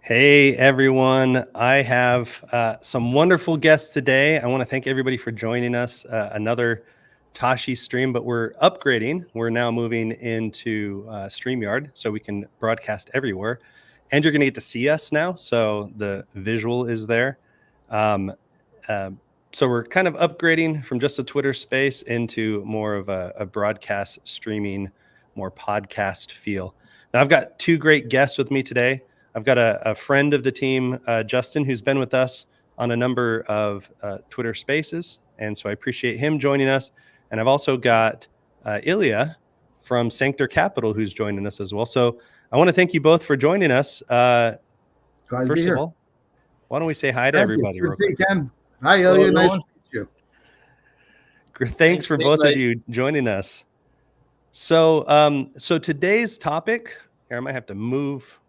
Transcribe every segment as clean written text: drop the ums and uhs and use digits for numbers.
Hey everyone, I have some wonderful guests today. I want to thank everybody for joining us. Another Tashi stream, but we're upgrading. We're now moving into StreamYard so we can broadcast everywhere. And you're going to get to see us now, so the visual is there. Um, uh, so we're kind of upgrading from just a Twitter space into more of a broadcast streaming, more podcast feel. Now I've got two great guests with me today. I've got a friend of the team, Justin, who's been with us on a number of Twitter spaces. And so I appreciate him joining us. And I've also got Ilya from Sanctor Capital, who's joining us as well. So I want to thank you both for joining us. Glad to be First here. of all, why don't we say hi to Thank everybody? you. Real Good to see quick. you again. Hi, Ilya. Nice to meet you. Thanks for both of you joining us. So, so today's topic, here I might have to move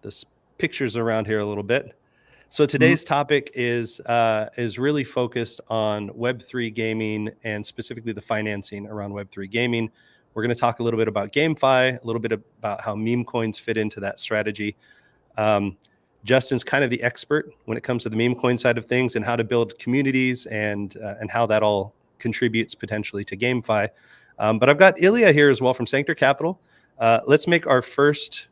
the pictures around here a little bit. So today's topic is really focused on Web3 gaming and specifically the financing around Web3 gaming. We're going to talk a little bit about GameFi, a little bit about how meme coins fit into that strategy. Justin's kind of the expert when it comes to the meme coin side of things and how to build communities and how that all contributes potentially to GameFi. But I've got Ilya here as well from Sanctor Capital. Let's make our first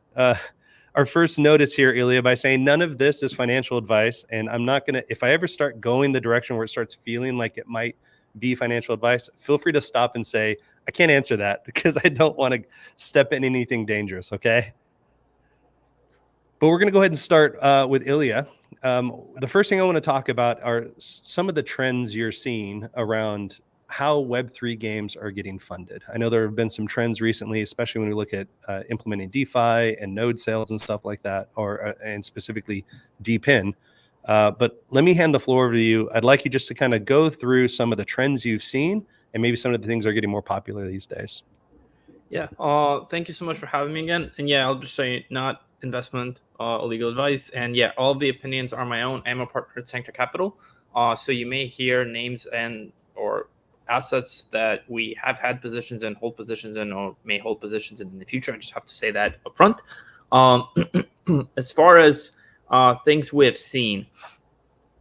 notice here, Ilya, by saying none of this is financial advice. And I'm not going to, if I ever start going the direction where it starts feeling like it might be financial advice, feel free to stop and say, I can't answer that because I don't want to step in anything dangerous, okay? But we're going to go ahead and start with Ilya. The first thing I want to talk about are some of the trends you're seeing around how Web3 games are getting funded. I know there have been some trends recently, especially when we look at implementing DeFi and node sales and stuff like that, and specifically DPIN. But let me hand the floor over to you. I'd like you just to kind of go through some of the trends you've seen and maybe some of the things that are getting more popular these days. Yeah, thank you so much for having me again. And yeah, I'll just say not investment legal advice. And yeah, all of the opinions are my own. I'm a partner at Sanctor Capital. So you may hear names and or assets that we have had positions in, hold positions in, or may hold positions in the future. I just have to say that up front. As far as things we have seen,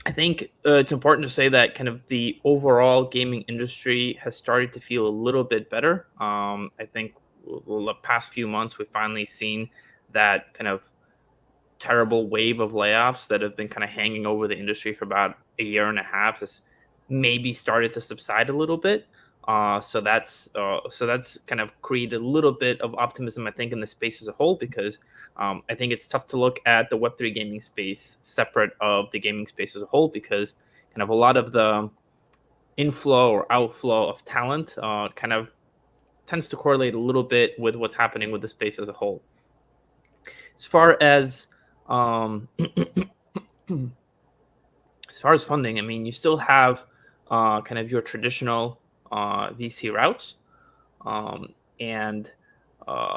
I think it's important to say that kind of the overall gaming industry has started to feel a little bit better. I think the past few months, we've finally seen that kind of terrible wave of layoffs that have been kind of hanging over the industry for about a year and a half has maybe started to subside a little bit. So that's kind of created a little bit of optimism, I think, in the space as a whole, because I think it's tough to look at the Web3 gaming space separate of the gaming space as a whole, because kind of a lot of the inflow or outflow of talent kind of tends to correlate a little bit with what's happening with the space as a whole. As far as funding, I mean, you still have kind of your traditional VC routes, and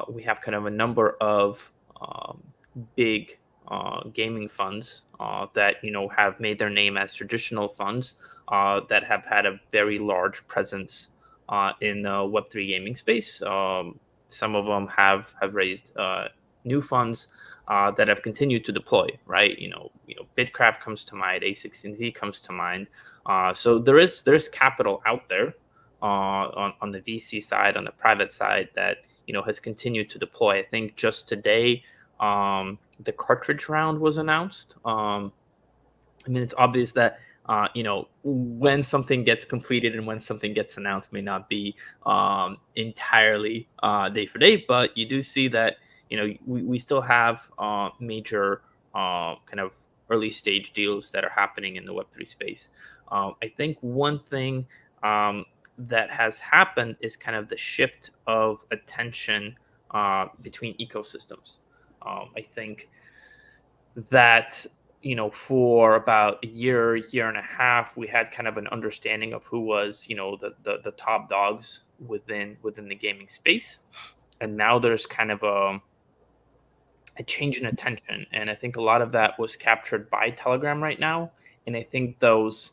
we have kind of a number of big gaming funds that have made their name as traditional funds that have had a very large presence in the Web3 gaming space. Some of them have raised new funds that have continued to deploy, right? Bitcraft comes to mind, A16Z comes to mind. So there's capital out there on the VC side, on the private side, that has continued to deploy. I think just today, the cartridge round was announced. I mean, it's obvious that when something gets completed and when something gets announced may not be entirely day for day, but you do see that we still have major kind of early stage deals that are happening in the Web3 space. I think one thing that has happened is kind of the shift of attention between ecosystems. I think that for about a year and a half, we had kind of an understanding of who was the top dogs within the gaming space, and now there's kind of a change in attention, and I think a lot of that was captured by Telegram right now. And I think those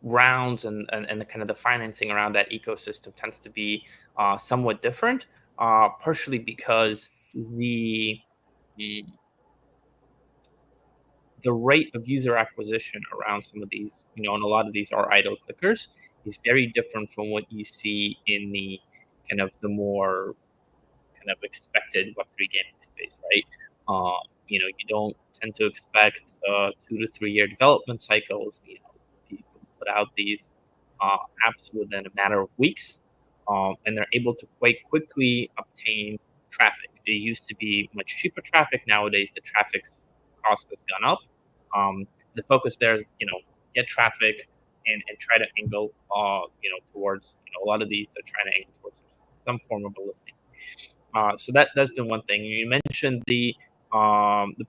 rounds and the kind of the financing around that ecosystem tends to be somewhat different, partially because the the rate of user acquisition around some of these, and a lot of these are idle clickers, is very different from what you see in the kind of the more kind of expected Web3 gaming space, right? You don't tend to expect 2 to 3 year development cycles. People put out these apps within a matter of weeks, and they're able to quite quickly obtain traffic. It used to be much cheaper traffic. Nowadays, the traffic cost has gone up. The focus there is, get traffic and try to angle, towards, a lot of these are trying to angle towards some form of a listing. So that's been one thing. You mentioned the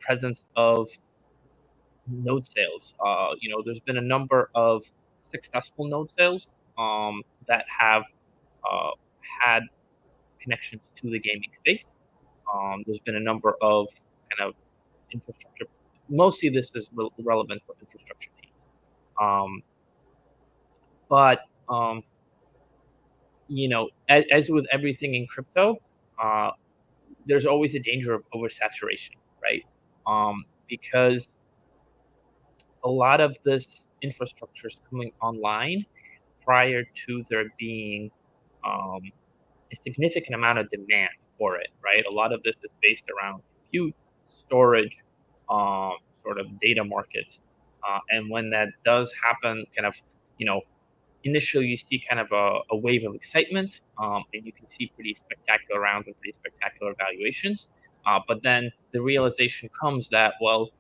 presence of node sales. There's been a number of successful node sales that have had connections to the gaming space. There's been a number of kind of infrastructure. Mostly, this is relevant for infrastructure teams. But as with everything in crypto, there's always a danger of oversaturation, right? Because a lot of this infrastructure is coming online prior to there being a significant amount of demand for it, right? A lot of this is based around compute, storage, sort of data markets. And when that does happen, kind of, initially you see kind of a wave of excitement, and you can see pretty spectacular rounds and pretty spectacular valuations. But then the realization comes that, well,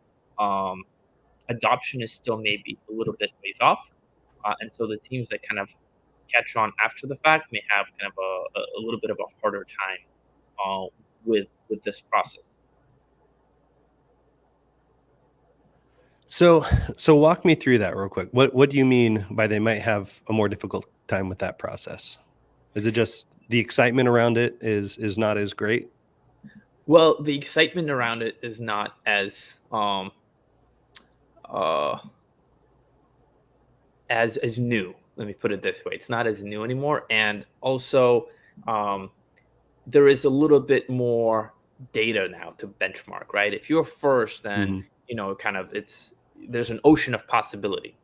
adoption is still maybe a little bit ways off. And so the teams that kind of catch on after the fact may have kind of a little bit of a harder time with this process. So walk me through that real quick. What do you mean by they might have a more difficult time with that process? Is it just the excitement around it is not as great? Well, the excitement around it is not as new. Let me put it this way: it's not as new anymore, and also there is a little bit more data now to benchmark. Right? If you're first, then kind of there's an ocean of possibility.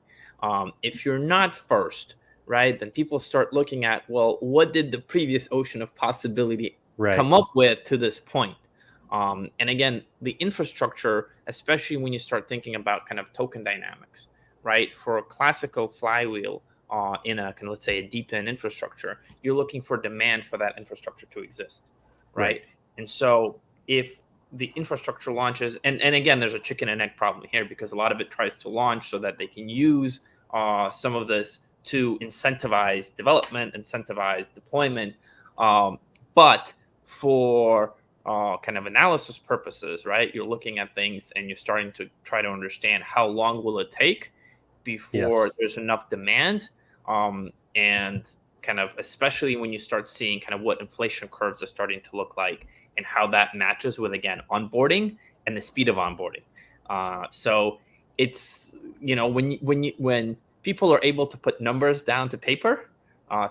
If you're not first, right, then people start looking at, well, what did the previous ocean of possibility come up with to this point? And again, the infrastructure, especially when you start thinking about kind of token dynamics, right? For a classical flywheel in a kind of, let's say, a deep end infrastructure, you're looking for demand for that infrastructure to exist, right? And so if the infrastructure launches, and again, there's a chicken and egg problem here, because a lot of it tries to launch so that they can use some of this to incentivize development, incentivize deployment. But for kind of analysis purposes, right, you're looking at things and you're starting to try to understand how long will it take before there's enough demand, and kind of, especially when you start seeing kind of what inflation curves are starting to look like and how that matches with, again, onboarding and the speed of onboarding. So it's, when people are able to put numbers down to paper,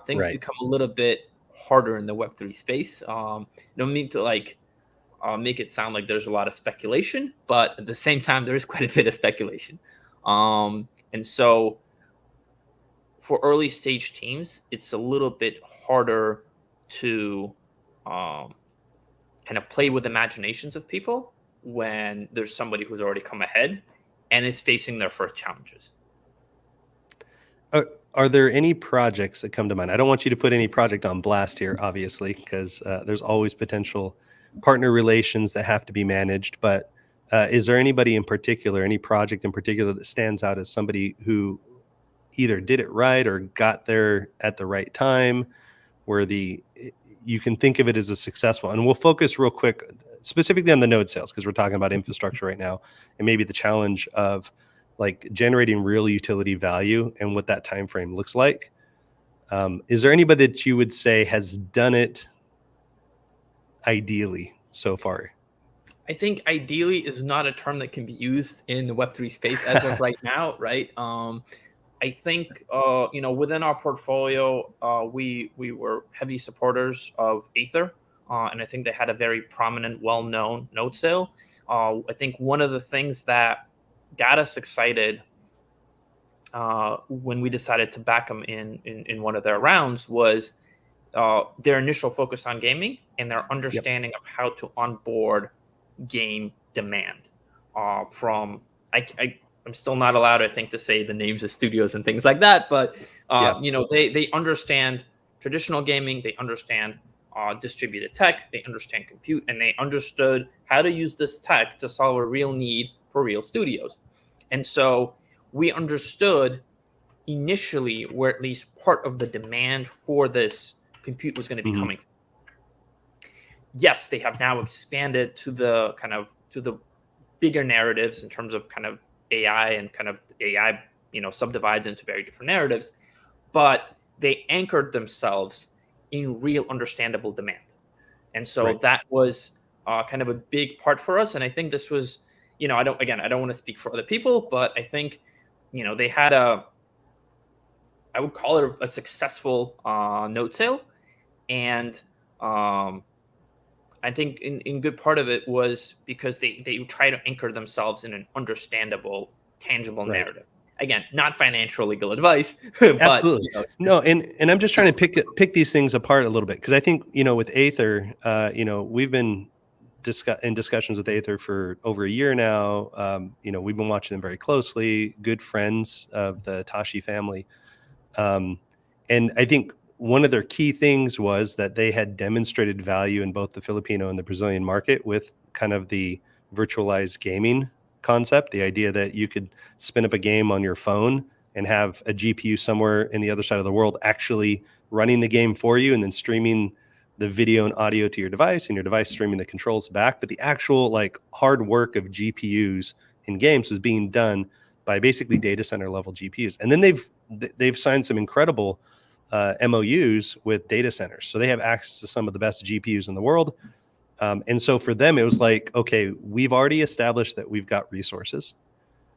things become a little bit harder in the Web3 space. Don't mean to make it sound like there's a lot of speculation, but at the same time, there is quite a bit of speculation. And so for early stage teams, it's a little bit harder to kind of play with imaginations of people when there's somebody who's already come ahead and is facing their first challenges. Are there any projects that come to mind? I don't want you to put any project on blast here, obviously, because there's always potential partner relations that have to be managed. But is there anybody in particular, any project in particular that stands out as somebody who either did it right or got there at the right time, where you can think of it as a successful? And we'll focus real quick specifically on the node sales, because we're talking about infrastructure right now, and maybe the challenge of like generating real utility value and what that time frame looks like. Is there anybody that you would say has done it ideally so far? I think ideally is not a term that can be used in the Web3 space as of right now, right? I think within our portfolio, we were heavy supporters of Aether, and I think they had a very prominent, well-known node sale. I think one of the things that got us excited when we decided to back them in one of their rounds was their initial focus on gaming and their understanding of how to onboard game demand from I'm still not allowed, I think, to say the names of studios and things like that, but they understand traditional gaming, they understand distributed tech, they understand compute, and they understood how to use this tech to solve a real need for real studios. And so we understood initially where at least part of the demand for this compute was going to be coming from. Yes, they have now expanded to the bigger narratives in terms of kind of AI, and kind of AI, subdivides into very different narratives, but they anchored themselves in real understandable demand. And so that was kind of a big part for us. And I think this was, I don't want to speak for other people, but I think, they had I would call it a successful node sale. And I think in good part of it was because they try to anchor themselves in an understandable, tangible narrative. Again, not financial legal advice, but absolutely. No, and I'm just trying to pick these things apart a little bit, because I think with Aether, we've been in discussions with Aether for over a year now. We've been watching them very closely. Good friends of the Tashi family, and I think one of their key things was that they had demonstrated value in both the Filipino and the Brazilian market with kind of the virtualized gaming concept, the idea that you could spin up a game on your phone and have a GPU somewhere in the other side of the world actually running the game for you, and then streaming the video and audio to your device, and your device streaming the controls back. But the actual hard work of GPUs in games is being done by basically data center level GPUs. And then they've signed some incredible MOUs with data centers. So they have access to some of the best GPUs in the world. And so for them, it was like, okay, we've already established that we've got resources.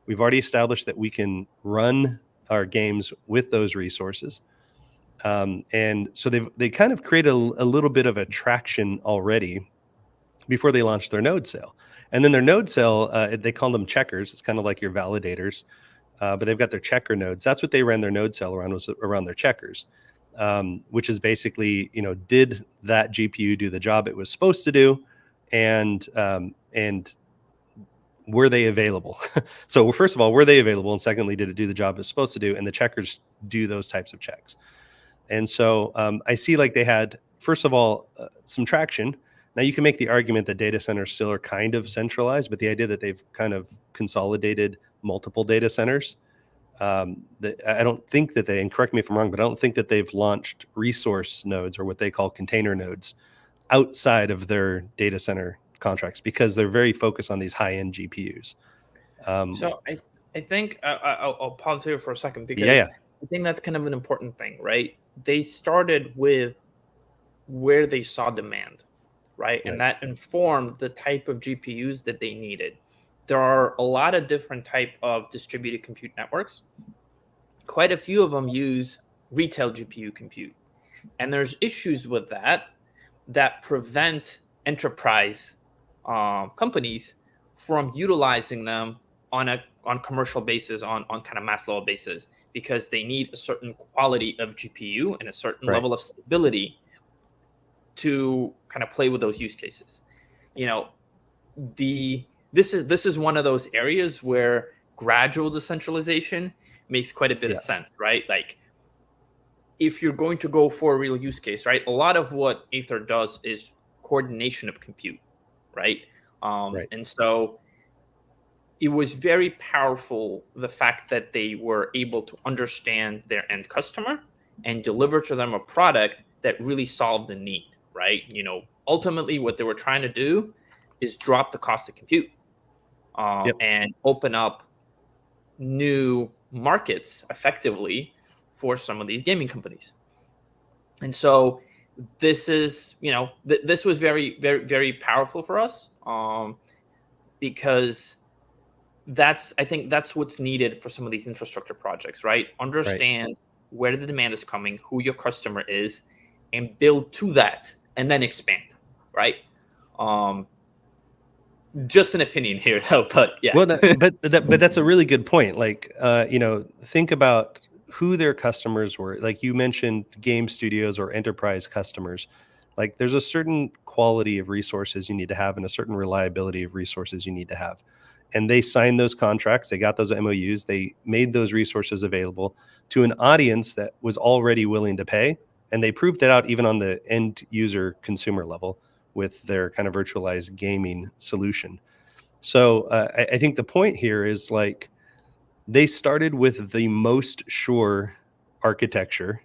We've already established that we can run our games with those resources. And so they kind of created a little bit of attraction already before they launched their node sale. And then their node sale, they call them checkers. It's kind of like your validators, but they've got their checker nodes. That's what they ran their node sale around, was around their checkers, which is basically, did that GPU do the job it was supposed to do, and were they available? So first of all, were they available? And secondly, did it do the job it's supposed to do? And the checkers do those types of checks. And so I see they had, first of all, some traction. Now you can make the argument that data centers still are kind of centralized, but the idea that they've kind of consolidated multiple data centers, I don't think that and correct me if I'm wrong, but I don't think that they've launched resource nodes, or what they call container nodes, outside of their data center contracts, because they're very focused on these high-end GPUs. So I think I'll pause here for a second, because I think that's kind of an important thing, right? They started with where they saw demand, right? And that informed the type of GPUs that they needed. There are a lot of different type of distributed compute networks. Quite a few of them use retail GPU compute. And there's issues with that prevent enterprise companies from utilizing them on commercial basis, on kind of mass level basis, because they need a certain quality of GPU and a certain level of stability to kind of play with those use cases. This is one of those areas where gradual decentralization makes quite a bit of sense, right? Like, if you're going to go for a real use case, right? A lot of what Aether does is coordination of compute, right? And so it was very powerful, the fact that they were able to understand their end customer and deliver to them a product that really solved the need, right? Ultimately what they were trying to do is drop the cost of compute and open up new markets effectively for some of these gaming companies. And so this is, this was very, very, very powerful for us, because I think that's what's needed for some of these infrastructure projects, right? Understand where the demand is coming, who your customer is, and build to that, and then expand, right? Just an opinion here, though. But yeah. Well, but that's a really good point. Like, think about who their customers were. Like you mentioned, game studios or enterprise customers. Like, there's a certain quality of resources you need to have, and a certain reliability of resources you need to have. And they signed those contracts. They got those MOUs. They made those resources available to an audience that was already willing to pay, and they proved it out even on the end user consumer level with their kind of virtualized gaming solution. So I think the point here is, like, they started with the most sure architecture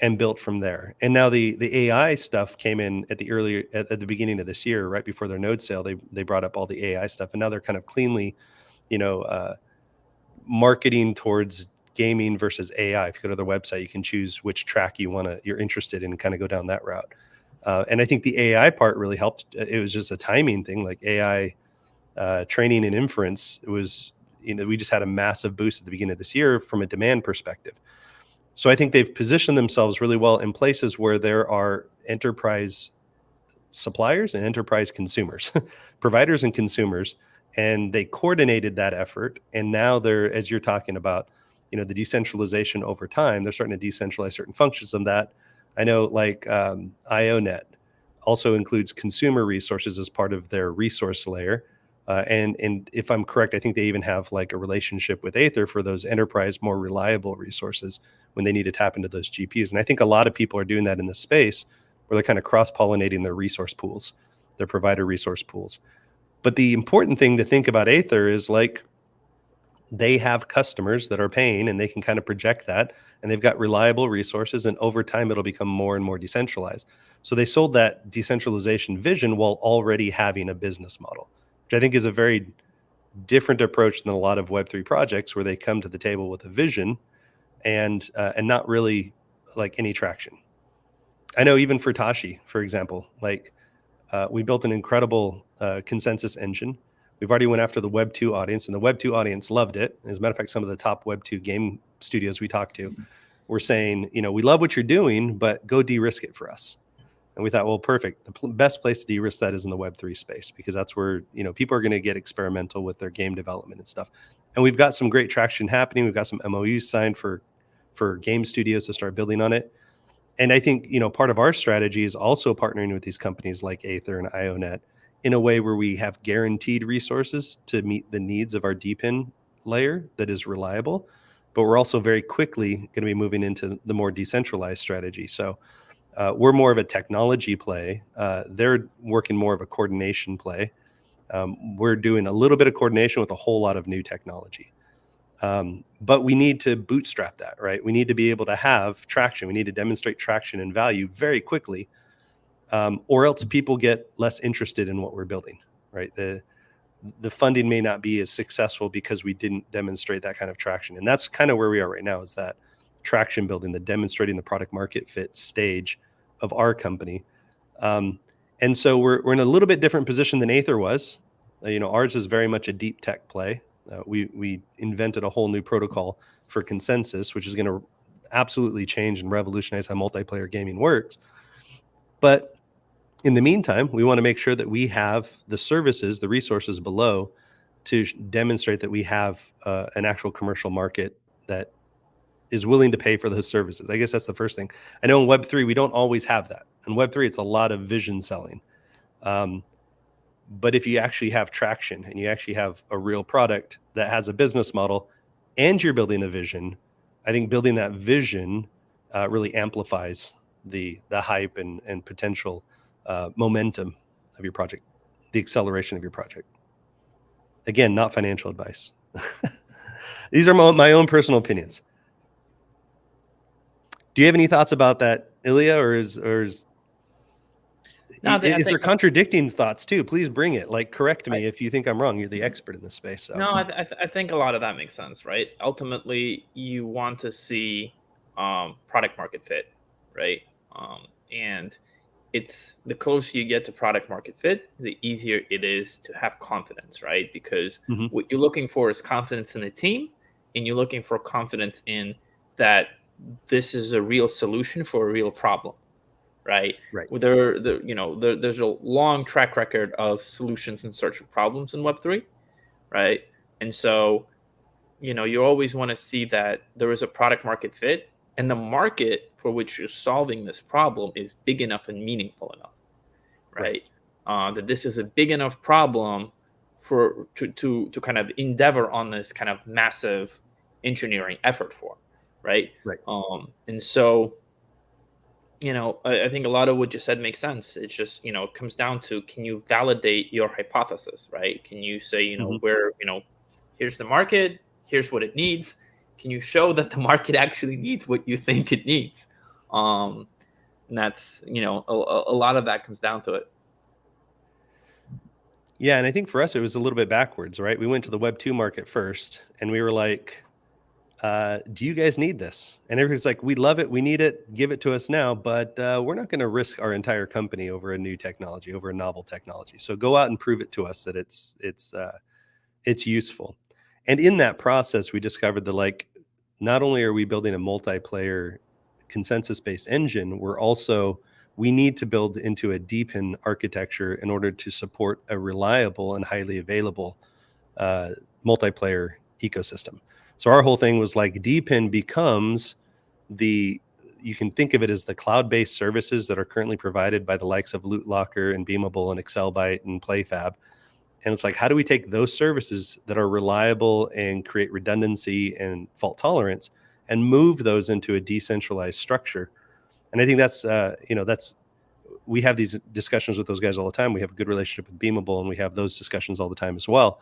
and built from there. And now the AI stuff came in at the beginning of this year, right before their node sale. They brought up all the AI stuff, and now they're kind of cleanly, marketing towards gaming versus AI. If you go to their website, you can choose which track you're interested in, and kind of go down that route. And I think the AI part really helped. It was just a timing thing, like AI training and inference. It was, we just had a massive boost at the beginning of this year from a demand perspective. So I think they've positioned themselves really well in places where there are enterprise suppliers and enterprise consumers, providers and consumers, and they coordinated that effort. And now they're, as you're talking about, the decentralization over time, they're starting to decentralize certain functions of that. I know, like IONET also includes consumer resources as part of their resource layer. And if I'm correct, I think they even have like a relationship with Aether for those enterprise, more reliable resources when they need to tap into those GPUs. And I think a lot of people are doing that in this space, where they're kind of cross-pollinating their resource pools, their provider resource pools. But the important thing to think about Aether is, like, they have customers that are paying, and they can kind of project that, and they've got reliable resources, and over time it'll become more and more decentralized. So they sold that decentralization vision while already having a business model, which I think is a very different approach than a lot of Web3 projects, where they come to the table with a vision and not really like any traction. I know even for Tashi, for example, like we built an incredible consensus engine. We've already went after the Web2 audience, and the Web2 audience loved it. As a matter of fact, some of the top Web2 game studios we talked to were saying, we love what you're doing, but go de-risk it for us. And we thought, well, perfect. The best place to de-risk that is in the Web3 space, because that's where, people are going to get experimental with their game development and stuff. And we've got some great traction happening. We've got some MOUs signed for game studios to start building on it. And I think, part of our strategy is also partnering with these companies like Aether and IONET in a way where we have guaranteed resources to meet the needs of our DePIN layer that is reliable. But we're also very quickly going to be moving into the more decentralized strategy. So we're more of a technology play. They're working more of a coordination play. We're doing a little bit of coordination with a whole lot of new technology. But we need to bootstrap that, right? We need to be able to have traction. We need to demonstrate traction and value very quickly, or else people get less interested in what we're building, right? The funding may not be as successful because we didn't demonstrate that kind of traction. And that's kind of where we are right now, is that traction building, the demonstrating the product market fit stage of our company. And so we're in a little bit different position than Aether was. Ours is very much a deep tech play. We invented a whole new protocol for consensus, which is going to absolutely change and revolutionize how multiplayer gaming works. But in the meantime, we want to make sure that we have the services, the resources below, to demonstrate that we have an actual commercial market that is willing to pay for those services. I guess that's the first thing. I know in Web3, we don't always have that. In Web3, it's a lot of vision selling. But if you actually have traction and you actually have a real product that has a business model and you're building a vision, I think building that vision really amplifies the hype and potential momentum of your project, the acceleration of your project. Again, not financial advice. These are my own personal opinions. Do you have any thoughts about that, Ilya, or is No, if they're contradicting thoughts too, please bring it. Like, correct me if you think I'm wrong. You're the expert in this space. So. No, I think a lot of that makes sense, right? Ultimately, you want to see product market fit, right? And it's the closer you get to product market fit, the easier it is to have confidence, right? Because what you're looking for is confidence in the team, and you're looking for confidence in that this is a real solution for a real problem, right? Right. There's a long track record of solutions in search of problems in Web3, right? And so, you always want to see that there is a product market fit, and the market for which you're solving this problem is big enough and meaningful enough, right? That this is a big enough problem to kind of endeavor on this kind of massive engineering effort for, right? Right. And so, I think a lot of what you said makes sense. It's just, it comes down to, can you validate your hypothesis, right? Can you say, here's the market, here's what it needs. Can you show that the market actually needs what you think it needs? And that's, a lot of that comes down to it. Yeah, and I think for us it was a little bit backwards, right? We went to the Web2 market first, and we were like, do you guys need this? And everybody's like, we love it, we need it, give it to us now, but we're not going to risk our entire company over a new technology, over a novel technology. So go out and prove it to us that it's useful. And in that process, we discovered that, like, not only are we building a multiplayer consensus-based engine, we need to build into a DPIN architecture in order to support a reliable and highly available multiplayer ecosystem. So our whole thing was like, DPIN becomes you can think of it as the cloud-based services that are currently provided by the likes of LootLocker and Beamable and ExcelByte and PlayFab. And it's like, how do we take those services that are reliable and create redundancy and fault tolerance and move those into a decentralized structure? And I think we have these discussions with those guys all the time. We have a good relationship with Beamable, and we have those discussions all the time as well.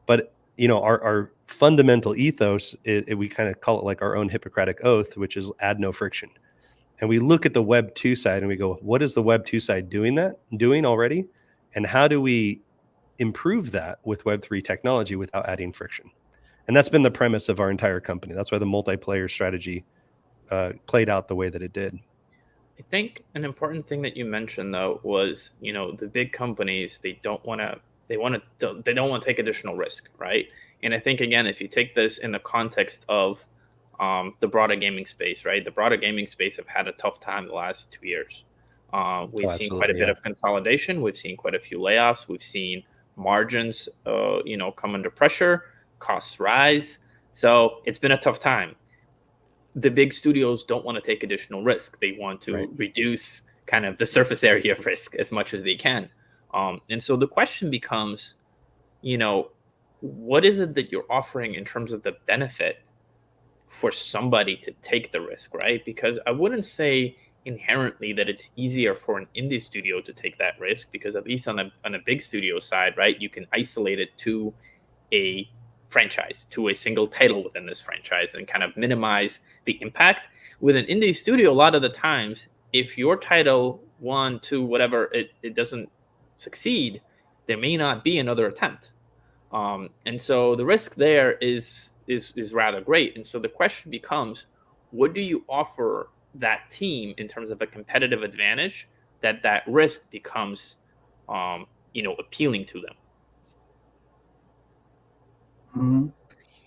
But our fundamental ethos, we kind of call it like our own Hippocratic oath, which is add no friction. And we look at the Web 2 side and we go, what is the Web 2 side doing already? And how do we improve that with Web 3 technology without adding friction? And that's been the premise of our entire company. That's why the multiplayer strategy played out the way that it did. I think an important thing that you mentioned, though, was, the big companies, they don't want to take additional risk, right? And I think, again, if you take this in the context of the broader gaming space, right? The broader gaming space have had a tough time the last 2 years. We've seen quite a bit of consolidation. We've seen quite a few layoffs. We've seen margins, come under pressure, costs rise. So it's been a tough time. The big studios don't want to take additional risk. They want to reduce kind of the surface area of risk as much as they can. And so the question becomes, what is it that you're offering in terms of the benefit for somebody to take the risk, right? Because I wouldn't say inherently that it's easier for an indie studio to take that risk, because at least on a big studio side, right, you can isolate it to a franchise, to a single title within this franchise, and kind of minimize the impact. With an indie studio, a lot of the times, if your title 1, 2, whatever, it doesn't succeed, there may not be another attempt. And so the risk there is rather great. And so the question becomes, what do you offer that team in terms of a competitive advantage that risk becomes appealing to them? Mm-hmm.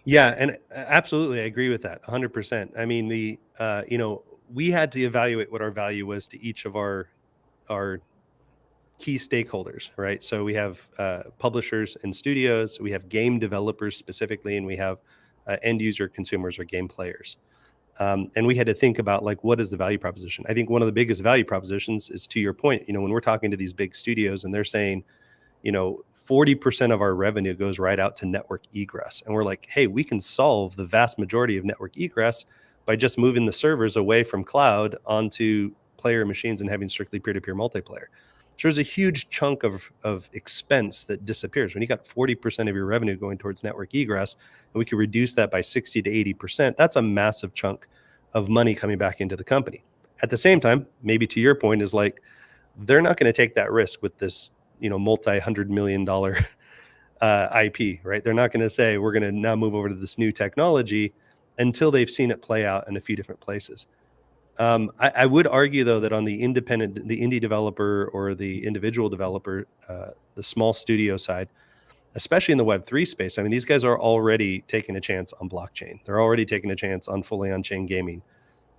Yeah, and absolutely, I agree with that 100%. I mean, we had to evaluate what our value was to each of our key stakeholders, right? So we have publishers and studios, we have game developers specifically, and we have end user consumers or game players. And we had to think about, like, what is the value proposition? I think one of the biggest value propositions is, to your point, when we're talking to these big studios and they're saying, 40% of our revenue goes right out to network egress. And we're like, hey, we can solve the vast majority of network egress by just moving the servers away from cloud onto player machines and having strictly peer-to-peer multiplayer. So there's a huge chunk of expense that disappears. When you got 40% of your revenue going towards network egress, and we can reduce that by 60 to 80%, that's a massive chunk of money coming back into the company. At the same time, maybe to your point, is like, they're not going to take that risk with this, multi-$100 million IP, right? They're not going to say, we're going to now move over to this new technology until they've seen it play out in a few different places. I would argue, though, that on the indie developer or the individual developer, the small studio side, especially in the Web3 space, I mean, these guys are already taking a chance on blockchain. They're already taking a chance on fully on-chain gaming.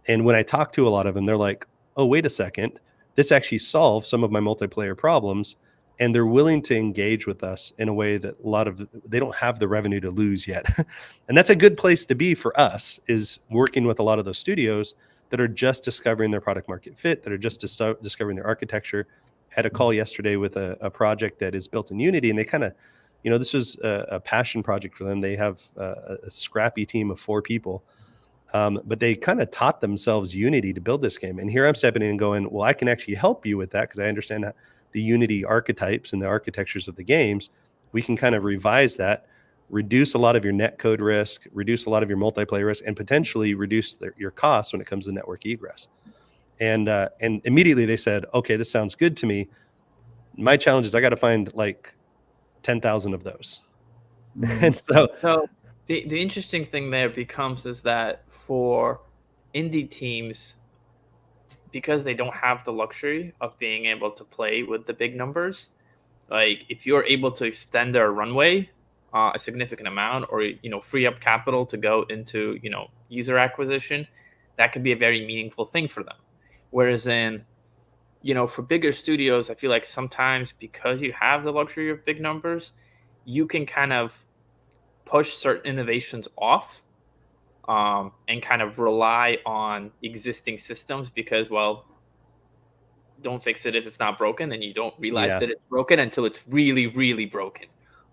And when I talk to a lot of them, they're like, oh, wait a second, this actually solves some of my multiplayer problems. And they're willing to engage with us in a way that they don't have the revenue to lose yet. And that's a good place to be for us, is working with a lot of those studios that are just discovering their product market fit, that are just discovering their architecture. I had a call yesterday with a project that is built in Unity, and they kind of, this was a passion project for them. They have a scrappy team of 4 people. But they kind of taught themselves Unity to build this game. And here I'm stepping in and going, well, I can actually help you with that, because I understand the Unity archetypes and the architectures of the games. We can kind of revise that, reduce a lot of your net code risk, reduce a lot of your multiplayer risk, and potentially reduce your costs when it comes to network egress. And immediately they said, okay, this sounds good to me. My challenge is I got to find like 10,000 of those. And so the interesting thing there becomes is that for indie teams, because they don't have the luxury of being able to play with the big numbers, like if you're able to extend their runway a significant amount, or free up capital to go into user acquisition, that could be a very meaningful thing for them. Whereas for bigger studios, I feel like sometimes because you have the luxury of big numbers, you can kind of push certain innovations off and kind of rely on existing systems, because, well, don't fix it if it's not broken, and you don't realize that it's broken until it's really, really broken.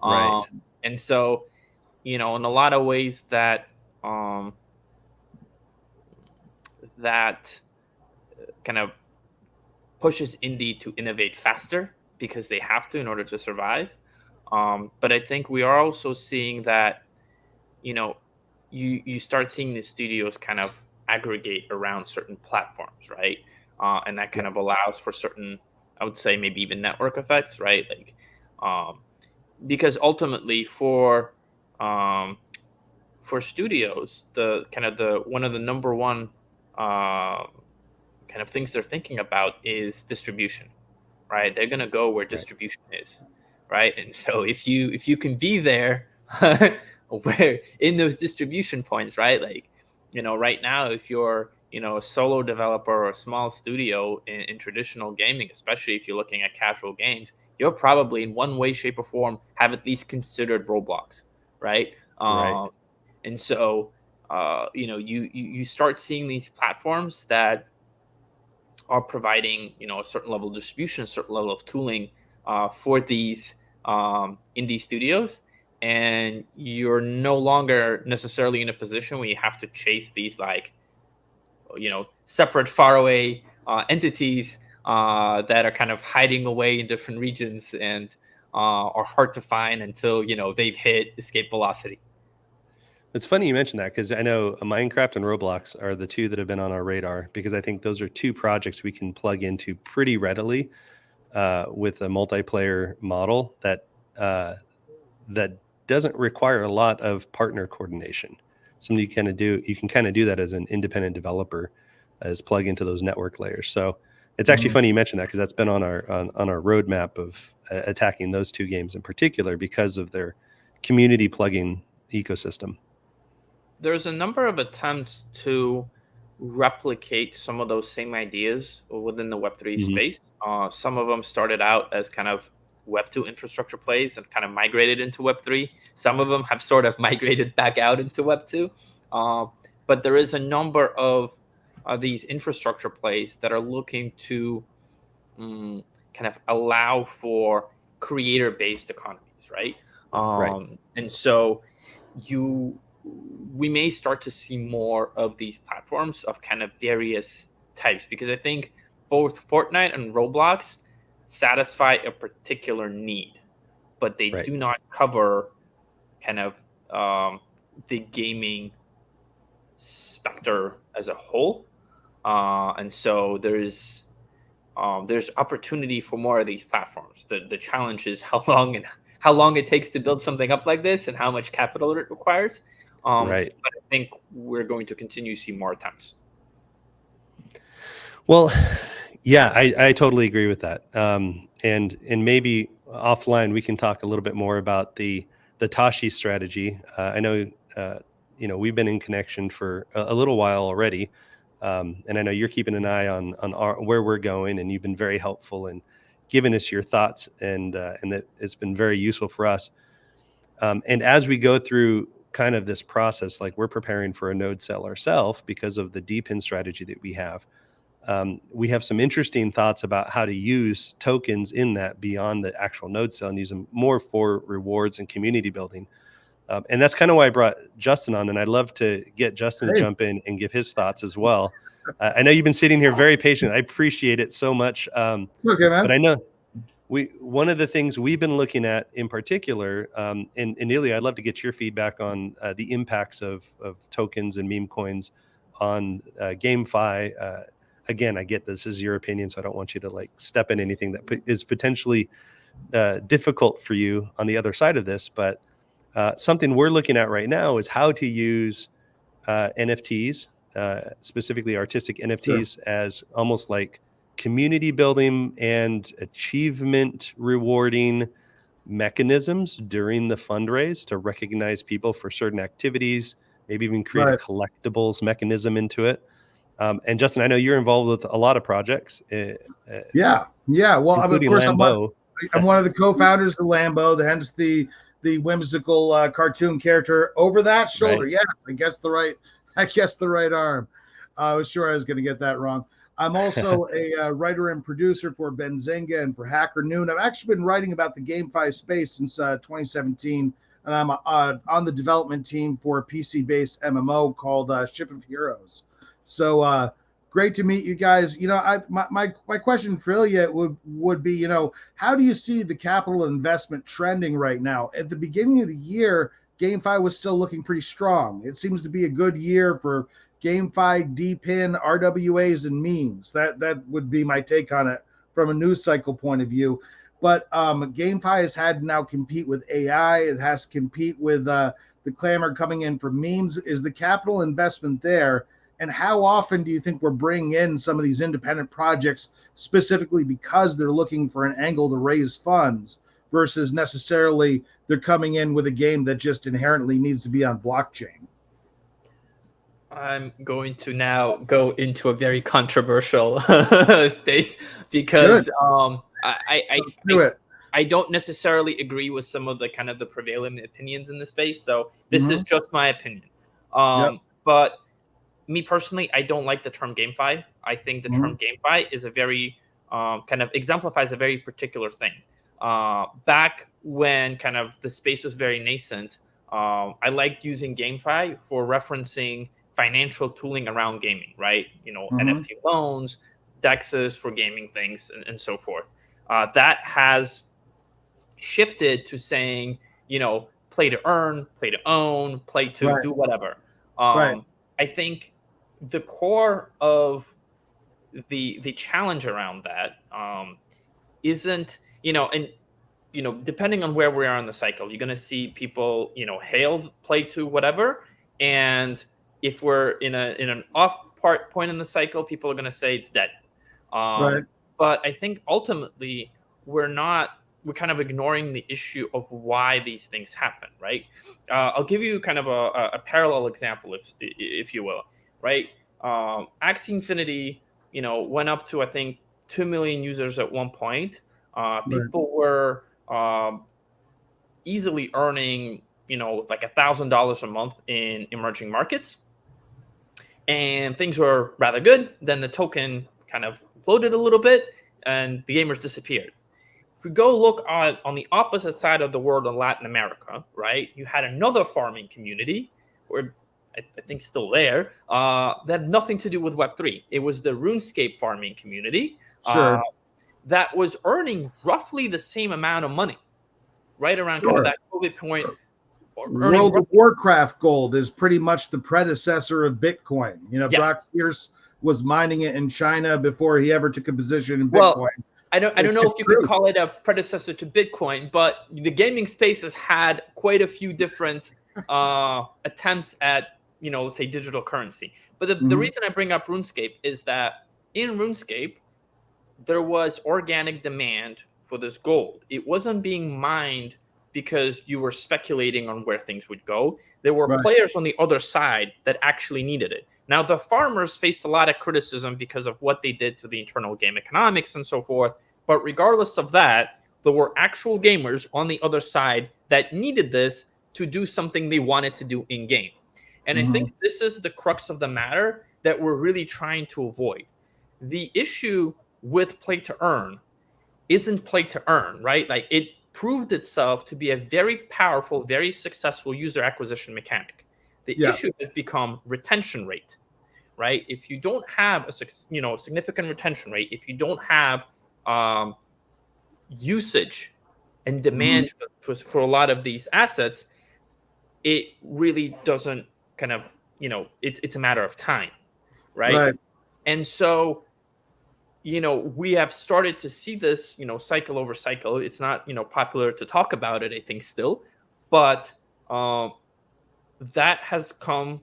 Right. And so, in a lot of ways that that kind of pushes indie to innovate faster, because they have to in order to survive. But I think we are also seeing that, you start seeing the studios kind of aggregate around certain platforms, right? And that kind of allows for certain, I would say, maybe even network effects, right? Like, because ultimately for studios, one of the number one kind of things they're thinking about is distribution, right? They're going to go where distribution is, right? And so if you can be there where in those distribution points, right? Like, right now, if you're, a solo developer or a small studio in traditional gaming, especially if you're looking at casual games, you're probably in one way, shape, or form have at least considered Roblox, right? And so, you start seeing these platforms that are providing, a certain level of distribution, a certain level of tooling for these indie studios, and you're no longer necessarily in a position where you have to chase these separate, faraway entities that are kind of hiding away in different regions and are hard to find until they've hit escape velocity. It's funny you mentioned that, because I know Minecraft and Roblox are the 2 that have been on our radar, because I think those are 2 projects we can plug into pretty readily with a multiplayer model that doesn't require a lot of partner coordination. Something you can kind of do that as an independent developer, as plug into those network layers. So it's actually funny you mentioned that, because that's been on our roadmap of attacking those 2 games in particular because of their community plugging ecosystem. There's a number of attempts to replicate some of those same ideas within the Web3 space. Some of them started out as kind of Web2 infrastructure plays and kind of migrated into Web3. Some of them have sort of migrated back out into Web2. But there is a number of these infrastructure plays that are looking to kind of allow for creator-based economies, right? And so we may start to see more of these platforms of kind of various types, because I think both Fortnite and Roblox satisfy a particular need, but they do not cover kind of the gaming specter as a whole. And so there's opportunity for more of these platforms. The challenge is how long it takes to build something up like this and how much capital it requires. But I think we're going to continue to see more attempts. Well, yeah, I totally agree with that. And maybe offline we can talk a little bit more about the Tashi strategy. I know we've been in connection for a little while already. And I know you're keeping an eye on where we're going, and you've been very helpful in giving us your thoughts, and that it's been very useful for us. And as we go through kind of this process, like we're preparing for a node sale ourselves because of the DPIN strategy that we have. We have some interesting thoughts about how to use tokens in that beyond the actual node sale and use them more for rewards and community building. And that's kind of why I brought Justin on, and I'd love to get Justin to jump in and give his thoughts as well. I know you've been sitting here very patient. I appreciate it so much. Okay, man. But I know one of the things we've been looking at in particular, and Ilya, I'd love to get your feedback on the impacts of tokens and meme coins on GameFi. Again, I get this is your opinion, so I don't want you to like step in anything that is potentially difficult for you on the other side of this. But something we're looking at right now is how to use NFTs, specifically artistic NFTs, as almost like community building and achievement rewarding mechanisms during the fundraise to recognize people for certain activities, maybe even create a collectibles mechanism into it. And Justin, I know you're involved with a lot of projects. Yeah. Well, of course, Lambo. I'm one of the co-founders of Lambo, hence the whimsical cartoon character over that shoulder. Right. Yeah, I guess the right arm. I was sure I was going to get that wrong. I'm also a writer and producer for Benzinga and for Hacker Noon. I've actually been writing about the GameFi space since 2017, and I'm on the development team for a PC-based MMO called Ship of Heroes. So great to meet you guys. My question for Ilya would be, how do you see the capital investment trending right now? At the beginning of the year, GameFi was still looking pretty strong. It seems to be a good year for GameFi, DPIN, RWAs, and memes. That would be my take on it from a news cycle point of view. But GameFi has had to now compete with AI. It has to compete with the clamor coming in for memes. Is the capital investment there? And how often do you think we're bringing in some of these independent projects specifically because they're looking for an angle to raise funds versus necessarily they're coming in with a game that just inherently needs to be on blockchain? I'm going to now go into a very controversial space because I don't necessarily agree with some of the kind of the prevailing opinions in the space. So this is just my opinion. But me personally, I don't like the term GameFi. I think the term GameFi is a very kind of exemplifies a very particular thing. Back when kind of the space was very nascent, I liked using GameFi for referencing financial tooling around gaming, right? NFT loans, DEXs for gaming things, and so forth. That has shifted to saying, play to earn, play to own, play to do whatever. I think the core of the challenge around that isn't, depending on where we are in the cycle, you're going to see people, hail play to whatever. And if we're in an off point in the cycle, people are going to say it's dead. But I think ultimately we're kind of ignoring the issue of why these things happen, right? I'll give you kind of a parallel example, if you will, right? Axie Infinity, went up to, I think, 2 million users at one point. People were easily earning, like $1,000 a month in emerging markets. And things were rather good. Then the token kind of bloated a little bit and the gamers disappeared. If we go look on the opposite side of the world in Latin America, right, you had another farming community, or I think still there, that had nothing to do with Web3. It was the RuneScape farming community that was earning roughly the same amount of money, right around kind of that COVID point. World of Warcraft gold is pretty much the predecessor of Bitcoin. Brock Pierce was mining it in China before he ever took a position in Bitcoin. Well, I don't know if you could call it a predecessor to Bitcoin, but the gaming space has had quite a few different attempts at, let's say digital currency. But the reason I bring up RuneScape is that in RuneScape, there was organic demand for this gold. It wasn't being mined because you were speculating on where things would go. There were players on the other side that actually needed it. Now, the farmers faced a lot of criticism because of what they did to the internal game economics and so forth. But regardless of that, there were actual gamers on the other side that needed this to do something they wanted to do in game. And I think this is the crux of the matter that we're really trying to avoid. The issue with play to earn isn't play to earn, right? Like, it proved itself to be a very powerful, very successful user acquisition mechanic. The issue has become retention rate, right? If you don't have a significant retention rate, if you don't have usage and demand for a lot of these assets, it really doesn't kind of, it's a matter of time, right? And so, we have started to see this, cycle over cycle. It's not, popular to talk about it, I think, still, but that has come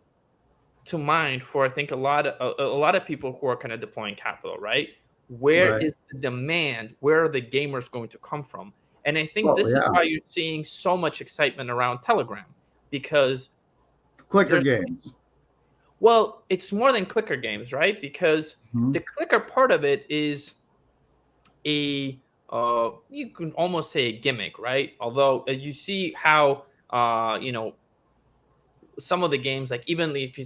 to mind for, I think, a lot of people who are kind of deploying capital, right? Where is the demand? Where are the gamers going to come from? And I think this is why you're seeing so much excitement around Telegram, because clicker games. Well, it's more than clicker games, right? Because the clicker part of it is you can almost say a gimmick, right? Although you see how, some of the games, like even if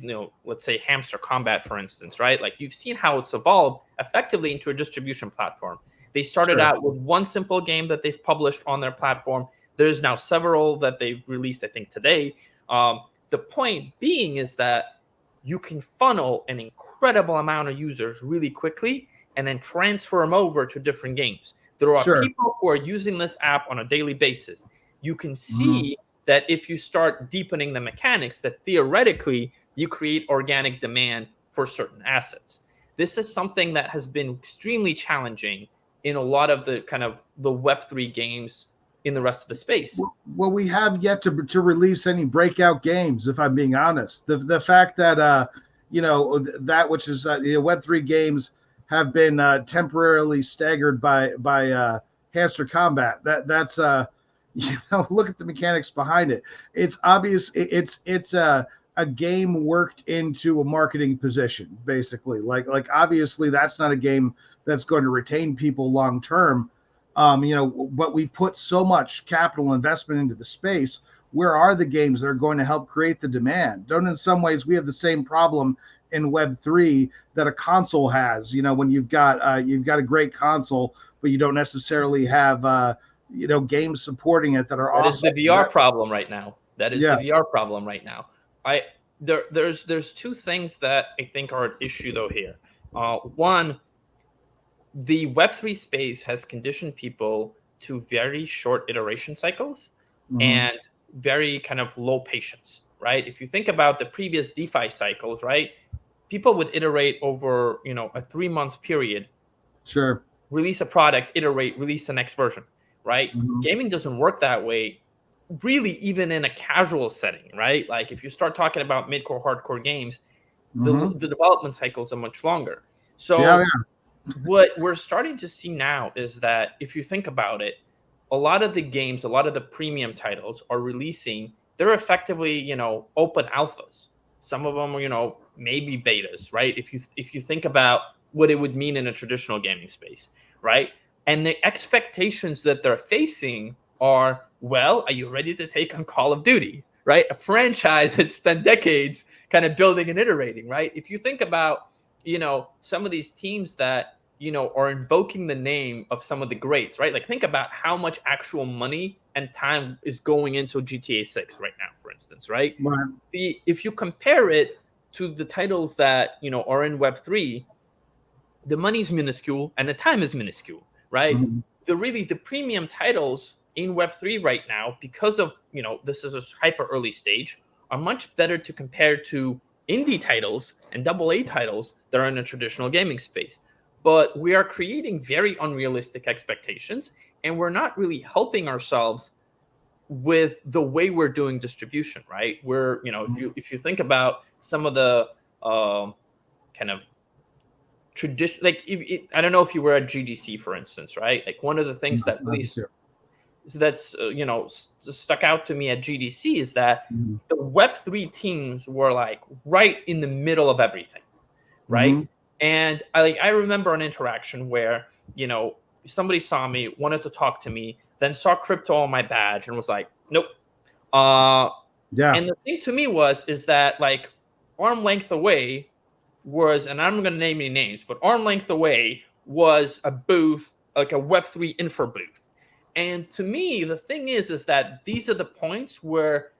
let's say Hamster Combat, for instance, right? Like, you've seen how it's evolved effectively into a distribution platform. They started out with one simple game that they've published on their platform. There's now several that they've released, I think, today. The point being is that you can funnel an incredible amount of users really quickly and then transfer them over to different games. There are people who are using this app on a daily basis. You can see that if you start deepening the mechanics, that theoretically you create organic demand for certain assets. This is something that has been extremely challenging in a lot of the kind of the Web3 games in the rest of the space. Well, we have yet to release any breakout games, if I'm being honest. The fact that that which is Web3 games have been temporarily staggered by Hamster Combat. That's look at the mechanics behind it. It's obvious. It's a game worked into a marketing position, basically. Like obviously that's not a game that's going to retain people long term. But we put so much capital investment into the space. Where are the games that are going to help create the demand? Don't in some ways we have the same problem in Web3 that a console has. When you've got a great console, but you don't necessarily have games supporting it that are awesome. That is the VR problem right now. That is the VR problem right now. There's two things that I think are at issue though here. One, the Web3 space has conditioned people to very short iteration cycles and very kind of low patience, right? If you think about the previous DeFi cycles, right, people would iterate over, a 3-month period. Sure. Release a product, iterate, release the next version, right? Gaming doesn't work that way, really, even in a casual setting, right? Like, if you start talking about mid-core, hardcore games, the development cycles are much longer. So what we're starting to see now is that if you think about it, a lot of the games, a lot of the premium titles are releasing, they're effectively, open alphas. Some of them are, maybe betas, right? If you think about what it would mean in a traditional gaming space, right? And the expectations that they're facing are, well, are you ready to take on Call of Duty, right? A franchise that spent decades kind of building and iterating, right? If you think about, some of these teams that, are invoking the name of some of the greats, right? Like, think about how much actual money and time is going into GTA 6 right now, for instance, right? If you compare it to the titles that, are in Web3, the money's minuscule and the time is minuscule, right? The premium titles in Web3 right now, because of, this is a hyper early stage, are much better to compare to indie titles and AA titles that are in a traditional gaming space. But we are creating very unrealistic expectations, and we're not really helping ourselves with the way we're doing distribution, right? We're, if you think about some of the kind of tradition, like I don't know if you were at GDC, for instance, right? Like, one of the things that really that's stuck out to me at GDC is that the Web3 teams were like right in the middle of everything, right? And I remember an interaction where somebody saw me, wanted to talk to me, then saw crypto on my badge and was like, nope. And the thing to me is that like arm length away was, and I'm going to name any names, but arm length away was a booth, like a Web3 infra booth. And to me, the thing is that these are the points where,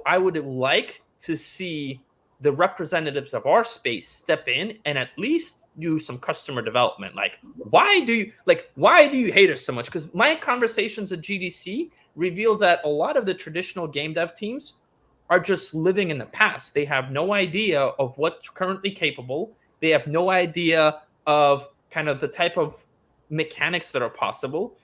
I would like to see the representatives of our space step in and at least do some customer development. Like, why do you hate us so much? Because my conversations at GDC reveal that a lot of the traditional game dev teams are just living in the past. They have no idea of what's currently capable. They have no idea of kind of the type of mechanics that are possible.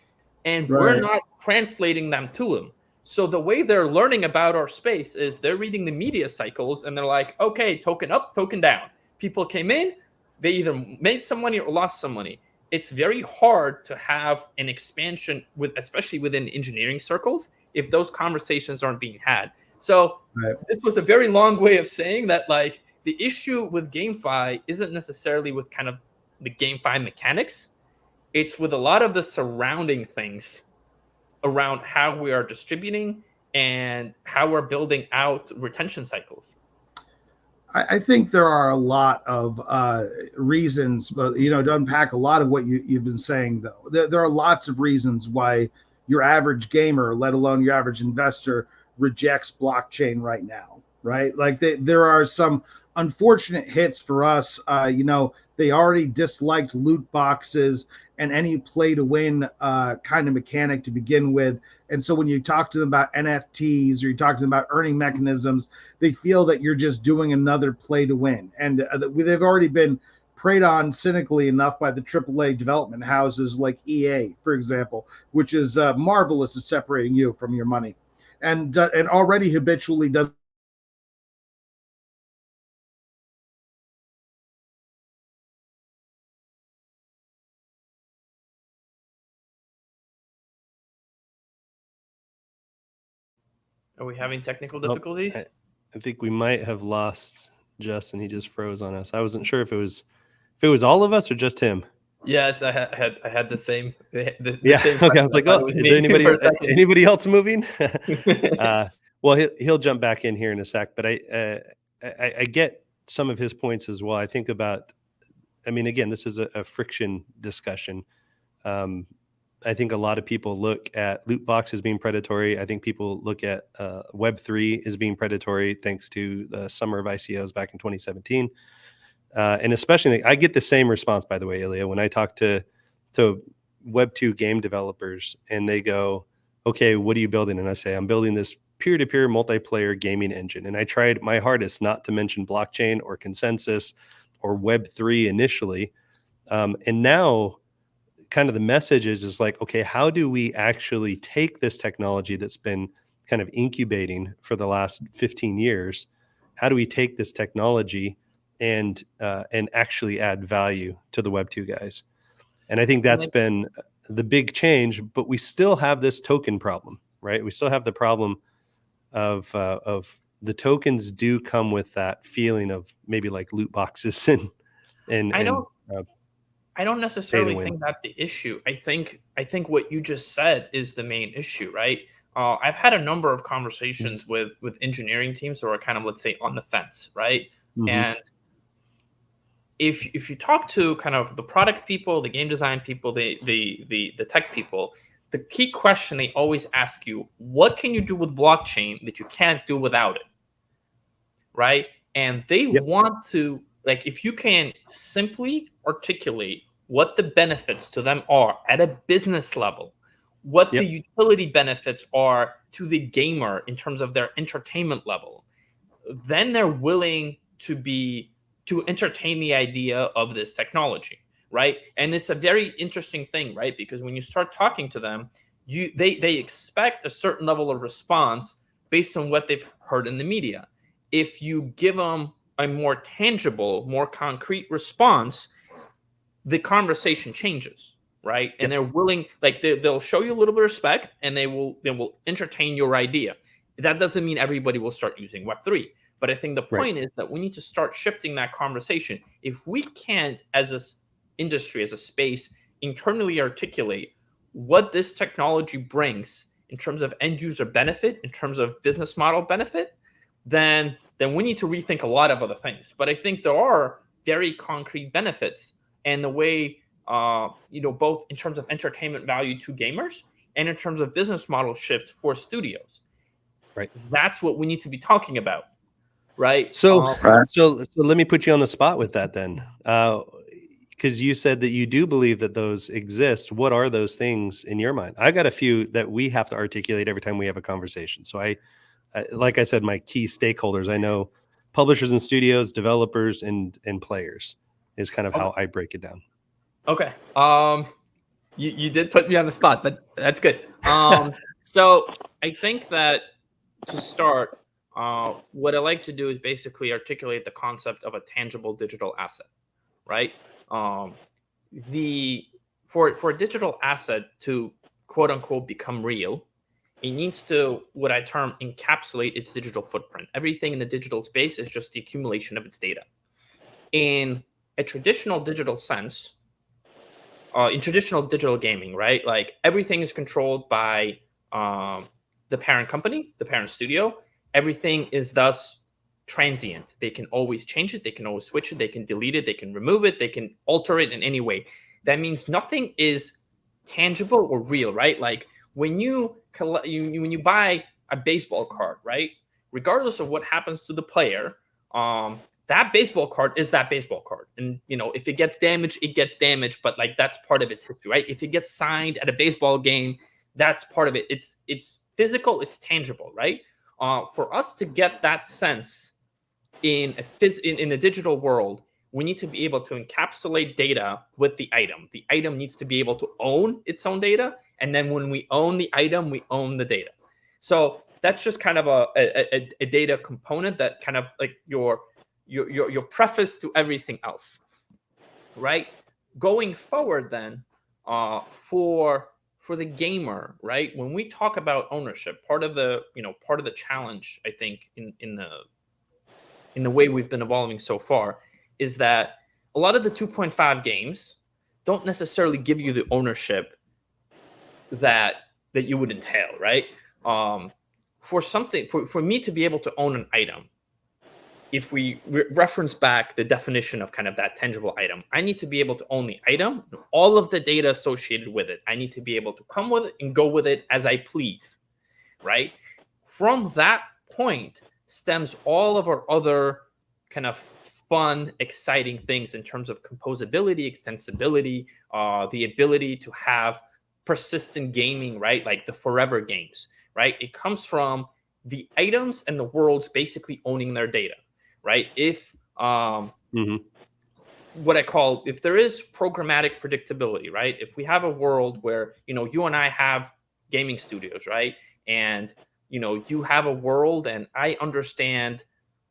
And we're not translating them to them. So the way they're learning about our space is they're reading the media cycles and they're like, okay, token up, token down. People came in, they either made some money or lost some money. It's very hard to have an expansion especially within engineering circles, if those conversations aren't being had. So this was a very long way of saying that like the issue with GameFi isn't necessarily with kind of the GameFi mechanics. It's with a lot of the surrounding things around how we are distributing and how we're building out retention cycles. I think there are a lot of reasons, but to unpack a lot of what you've been saying, though, there are lots of reasons why your average gamer, let alone your average investor, rejects blockchain right now, right? Like there are some unfortunate hits for us. They already disliked loot boxes and any play to win kind of mechanic to begin with. And so when you talk to them about NFTs or you talk to them about earning mechanisms, they feel that you're just doing another play to win. And they've already been preyed on cynically enough by the AAA development houses like EA, for example, which is marvelous at separating you from your money. And already habitually does. Are we having technical difficulties? I think we might have lost Justin. He just froze on us. I wasn't sure if it was all of us or just him. Yes, I had the same. Same okay, I was like, oh, is there anybody else moving? Well, he'll jump back in here in a sec, but I get some of his points as well. I think about, again, this is a friction discussion. I think a lot of people look at loot boxes being predatory. I think people look at Web3 as being predatory, thanks to the summer of ICOs back in 2017. And especially, I get the same response, by the way, Ilya, when I talk to Web2 game developers and they go, okay, what are you building? And I say, I'm building this peer-to-peer multiplayer gaming engine. And I tried my hardest not to mention blockchain or consensus or Web3 initially. And now kind of the message is like, okay, how do we actually take this technology that's been kind of incubating for the last 15 years? How do we take this technology and actually add value to the Web2 guys? And I think that's been the big change, but we still have this token problem, right? We still have the problem of the tokens do come with that feeling of maybe like loot boxes and I don't necessarily think that's the issue. I think what you just said is the main issue, right? I've had a number of conversations with engineering teams who are kind of, let's say, on the fence, right? Mm-hmm. And if you talk to kind of the product people, the game design people, the tech people, the key question they always ask you, what can you do with blockchain that you can't do without it, right? And they want to, like, if you can simply articulate what the benefits to them are at a business level, what the utility benefits are to the gamer in terms of their entertainment level, then they're willing to entertain the idea of this technology, right? And it's a very interesting thing, right? Because when you start talking to them, they expect a certain level of response based on what they've heard in the media. If you give them a more tangible, more concrete response, the conversation changes, right? And they're willing, like they'll show you a little bit of respect, and they will entertain your idea. That doesn't mean everybody will start using Web3, but I think the point is that we need to start shifting that conversation. If we can't, as an industry, as a space, internally articulate what this technology brings in terms of end user benefit, in terms of business model benefit, then we need to rethink a lot of other things. But I think there are very concrete benefits, and the way both in terms of entertainment value to gamers and in terms of business model shift for studios. Right. That's what we need to be talking about. Right. So let me put you on the spot with that then. Because you said that you do believe that those exist. What are those things in your mind? I got a few that we have to articulate every time we have a conversation. So I like I said, my key stakeholders, I know publishers and studios, developers and players is kind of how I break it down. Okay. You did put me on the spot, but that's good. So I think that to start, what I like to do is basically articulate the concept of a tangible digital asset, right? For a digital asset to quote unquote become real, it needs to, what I term, encapsulate its digital footprint. Everything in the digital space is just the accumulation of its data. In a traditional digital sense, in traditional digital gaming, right? Like everything is controlled by the parent company, the parent studio. Everything is thus transient. They can always change it. They can always switch it. They can delete it. They can remove it. They can alter it in any way. That means nothing is tangible or real, right? Like when you when you buy a baseball card, right? Regardless of what happens to the player, that baseball card is that baseball card. And, if it gets damaged, it gets damaged, but like that's part of its history, right? If it gets signed at a baseball game, that's part of it. It's physical, it's tangible, right? For us to get that sense in a digital world, we need to be able to encapsulate data with the item. The item needs to be able to own its own data. And then when we own the item, we own the data. So that's just kind of a data component that kind of like your preface to everything else, right? Going forward then, for the gamer, right? When we talk about ownership, part of the challenge, I think, in the way we've been evolving so far, is that a lot of the 2.5 games don't necessarily give you the ownership that you would entail, right? For me to be able to own an item, if we reference back the definition of kind of that tangible item, I need to be able to own the item, all of the data associated with it. I need to be able to come with it and go with it as I please, right? From that point stems all of our other kind of fun, exciting things in terms of composability, extensibility, the ability to have persistent gaming, right? Like the forever games, right? It comes from the items and the worlds basically owning their data, right? If what I call, if there is programmatic predictability, right? If we have a world where, you and I have gaming studios, right? And, you have a world and I understand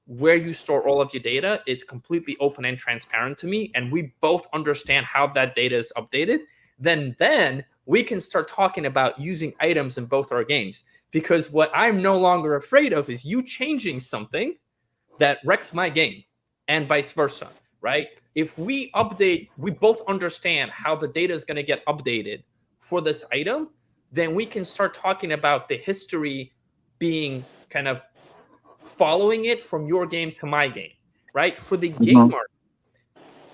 where you store all of your data, it's completely open and transparent to me, and we both understand how that data is updated, then we can start talking about using items in both our games. Because what I'm no longer afraid of is you changing something that wrecks my game and vice versa, right? If we both understand how the data is going to get updated for this item, then we can start talking about the history being kind of following it from your game to my game, right? For the gamer,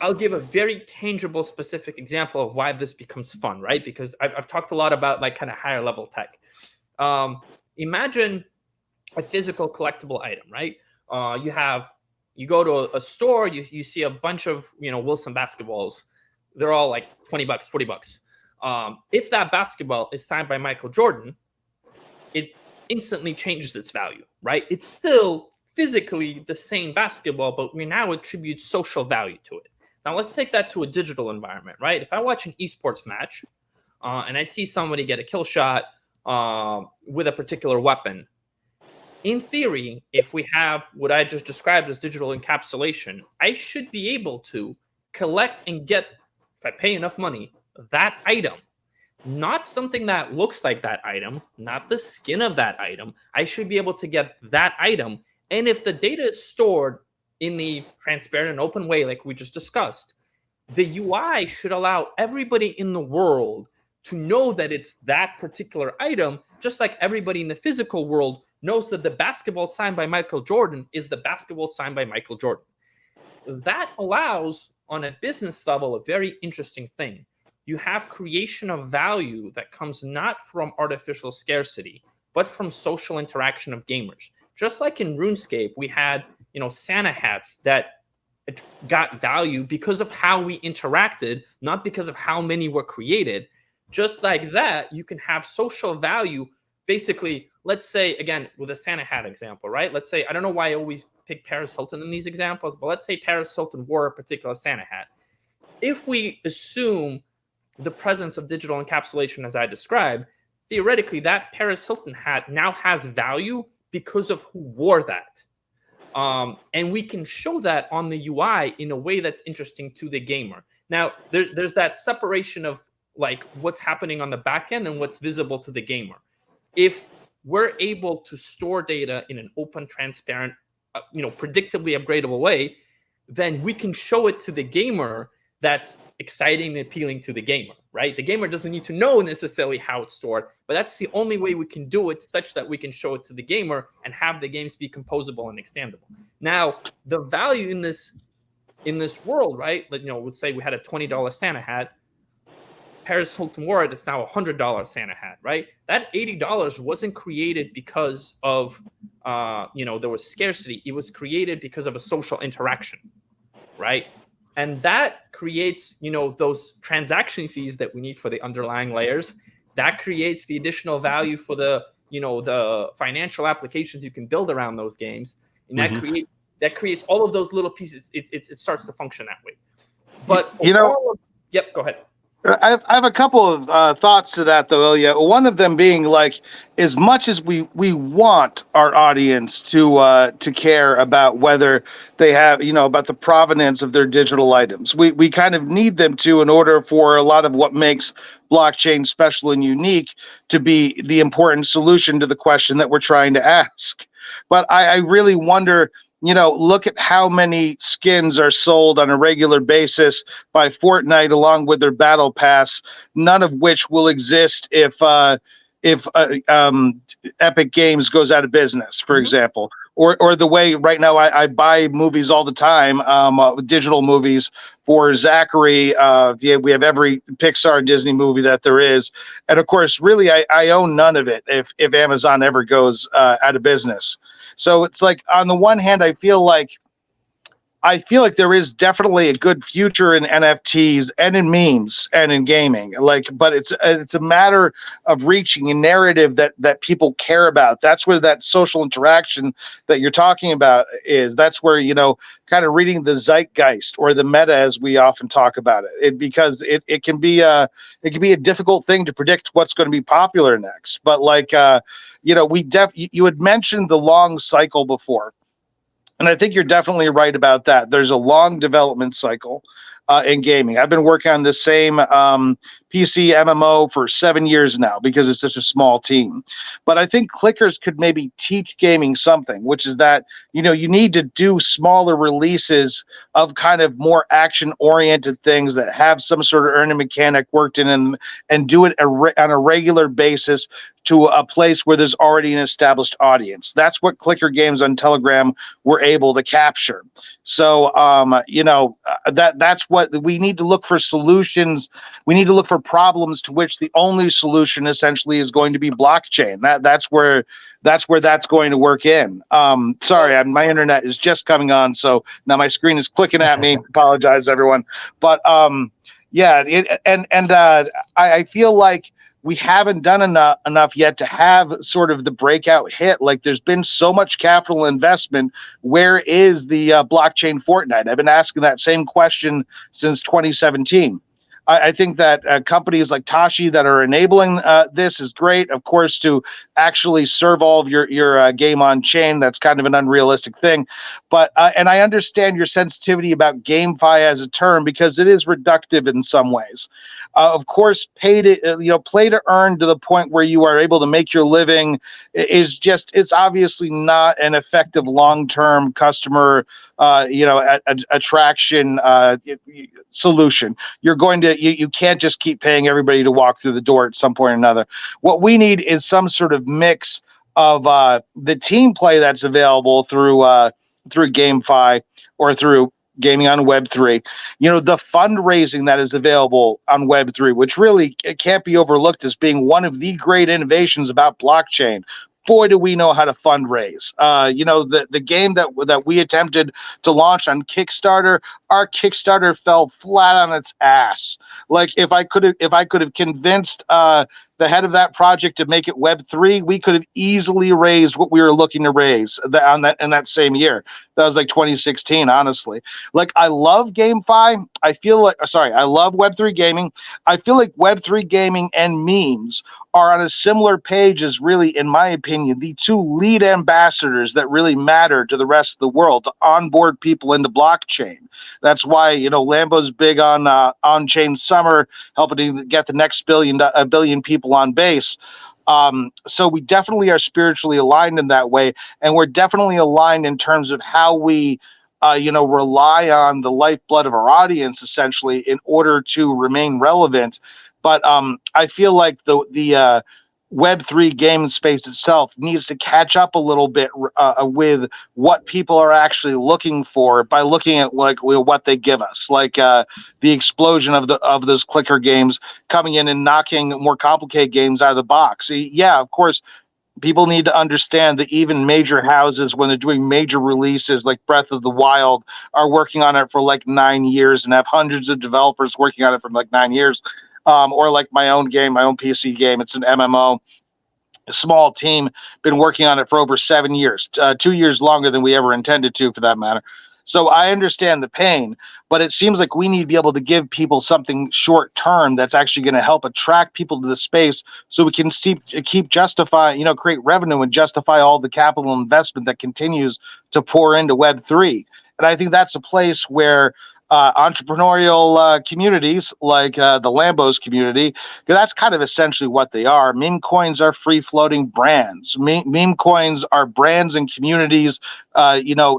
I'll give a very tangible, specific example of why this becomes fun, right? Because I've talked a lot about like kind of higher level tech. Imagine a physical collectible item, right? You go to a store, you see a bunch of, Wilson basketballs. They're all like $20, $40. If that basketball is signed by Michael Jordan, it instantly changes its value, right? It's still physically the same basketball, but we now attribute social value to it. Now let's take that to a digital environment, right? If I watch an esports match and I see somebody get a kill shot with a particular weapon, in theory, if we have what I just described as digital encapsulation, I should be able to collect and get, if I pay enough money, that item, not something that looks like that item, not the skin of that item. I should be able to get that item. And if the data is stored in the transparent and open way, like we just discussed, the UI should allow everybody in the world to know that it's that particular item, just like everybody in the physical world knows that the basketball signed by Michael Jordan is the basketball signed by Michael Jordan. That allows, on a business level, a very interesting thing. You have creation of value that comes not from artificial scarcity, but from social interaction of gamers. Just like in RuneScape, we had, Santa hats that got value because of how we interacted, not because of how many were created. Just like that, you can have social value. Basically, let's say, again, with a Santa hat example, right? Let's say, I don't know why I always pick Paris Hilton in these examples, but let's say Paris Hilton wore a particular Santa hat. If we assume the presence of digital encapsulation as I described, theoretically, that Paris Hilton hat now has value because of who wore that. And we can show that on the UI in a way that's interesting to the gamer. Now, there's that separation of like what's happening on the back end and what's visible to the gamer. If we're able to store data in an open, transparent, predictably upgradable way, then we can show it to the gamer that's exciting and appealing to the gamer, right? The gamer doesn't need to know necessarily how it's stored, but that's the only way we can do it, such that we can show it to the gamer and have the games be composable and extendable. Now, the value in this world, right? Like, let's say we had a $20 Santa hat. Paris Hilton wore it, it's now a $100 Santa hat, right? That $80 wasn't created because of, there was scarcity. It was created because of a social interaction, right? And that creates, those transaction fees that we need for the underlying layers. That creates the additional value for the, the financial applications you can build around those games. And that creates all of those little pieces. It starts to function that way. But yep, go ahead. I have a couple of thoughts to that, though, Ilya. One of them being like, as much as we want our audience to care about whether they have, about the provenance of their digital items, we kind of need them to, in order for a lot of what makes blockchain special and unique to be the important solution to the question that we're trying to ask. But I really wonder, look at how many skins are sold on a regular basis by Fortnite along with their battle pass, none of which will exist if Epic Games goes out of business, for example, or the way right now I buy movies all the time, digital movies for Zachary. We have every Pixar and Disney movie that there is. And of course, really, I own none of it if Amazon ever goes out of business. So it's like, on the one hand, I feel like there is definitely a good future in NFTs and in memes and in gaming. But it's a matter of reaching a narrative that people care about. That's where that social interaction that you're talking about is. That's where, kind of reading the zeitgeist or the meta, as we often talk about it. Because it can be a difficult thing to predict what's going to be popular next. But you had mentioned the long cycle before. And I think you're definitely right about that. There's a long development cycle in gaming. I've been working on the same PC MMO for 7 years now because it's such a small team. But I think clickers could maybe teach gaming something, which is that, you need to do smaller releases of kind of more action-oriented things that have some sort of earning mechanic worked in them, and do it on a regular basis to a place where there's already an established audience. That's what clicker games on Telegram were able to capture. So, that's what we need to look for solutions. We need to look for problems to which the only solution essentially is going to be blockchain. That's where that's going to work in. Sorry, my internet is just coming on, so now my screen is clicking at me. Apologize, everyone. But I feel like we haven't done enough yet to have sort of the breakout hit. Like, there's been so much capital investment. Where is the blockchain Fortnite? I've been asking that same question since 2017. I think that companies like Tashi that are enabling this is great. Of course, to actually serve all of your game on chain, that's kind of an unrealistic thing. But and I understand your sensitivity about GameFi as a term because it is reductive in some ways. Of course, play to earn to the point where you are able to make your living is just, it's obviously not an effective long-term customer attraction solution. You're going to you can't just keep paying everybody to walk through the door at some point or another. What we need is some sort of mix of the team play that's available through GameFi or through gaming on Web3. The fundraising that is available on Web3, which really it can't be overlooked as being one of the great innovations about blockchain. Boy, do we know how to fundraise. The game that we attempted to launch on Kickstarter, our Kickstarter fell flat on its ass. Like if I could have convinced the head of that project to make it Web3, we could have easily raised what we were looking to raise in that same year. That was like 2016, honestly. Like, I love GameFi. I love Web3 gaming. I feel like Web3 gaming and memes are on a similar page as, really, in my opinion, the two lead ambassadors that really matter to the rest of the world to onboard people into blockchain. That's why, Lambo's big on on-chain summer, helping to get the next a billion people on base. So we definitely are spiritually aligned in that way, and we're definitely aligned in terms of how we rely on the lifeblood of our audience essentially in order to remain relevant. But I feel like the Web3 game space itself needs to catch up a little bit with what people are actually looking for by looking at what they give us, like the explosion of those clicker games coming in and knocking more complicated games out of the box. Yeah, of course, people need to understand that even major houses, when they're doing major releases like Breath of the Wild, are working on it for like 9 years and have hundreds of developers working on it for like 9 years. Or like my own game, my own PC game, it's an MMO. A small team, been working on it for over 7 years, 2 years longer than we ever intended to, for that matter. So I understand the pain, but it seems like we need to be able to give people something short term that's actually going to help attract people to the space, so we can keep justifying, create revenue and justify all the capital investment that continues to pour into Web3. And I think that's a place where entrepreneurial communities like the Lambos community, because that's kind of essentially what they are. Meme coins are free floating brands. Meme coins are brands and communities,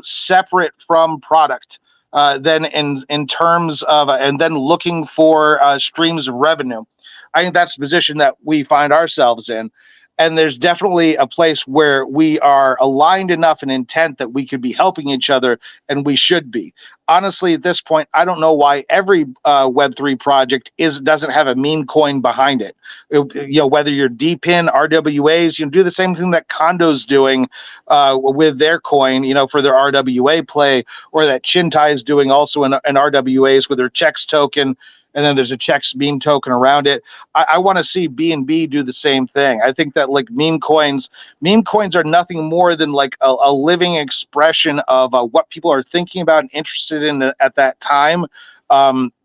separate from product. Then in terms of and then looking for streams of revenue. I think that's the position that we find ourselves in. And there's definitely a place where we are aligned enough in intent that we could be helping each other, and we should be. Honestly, at this point, I don't know why every Web3 project doesn't have a meme coin behind it. Whether you're DPIN, RWAs, do the same thing that Condo's doing with their coin, for their RWA play, or that Chintai is doing also in RWAs with their checks token. And then there's a checks meme token around it. I want to see BNB do the same thing. I think that like meme coins are nothing more than like a living expression of what people are thinking about and interested in at that time.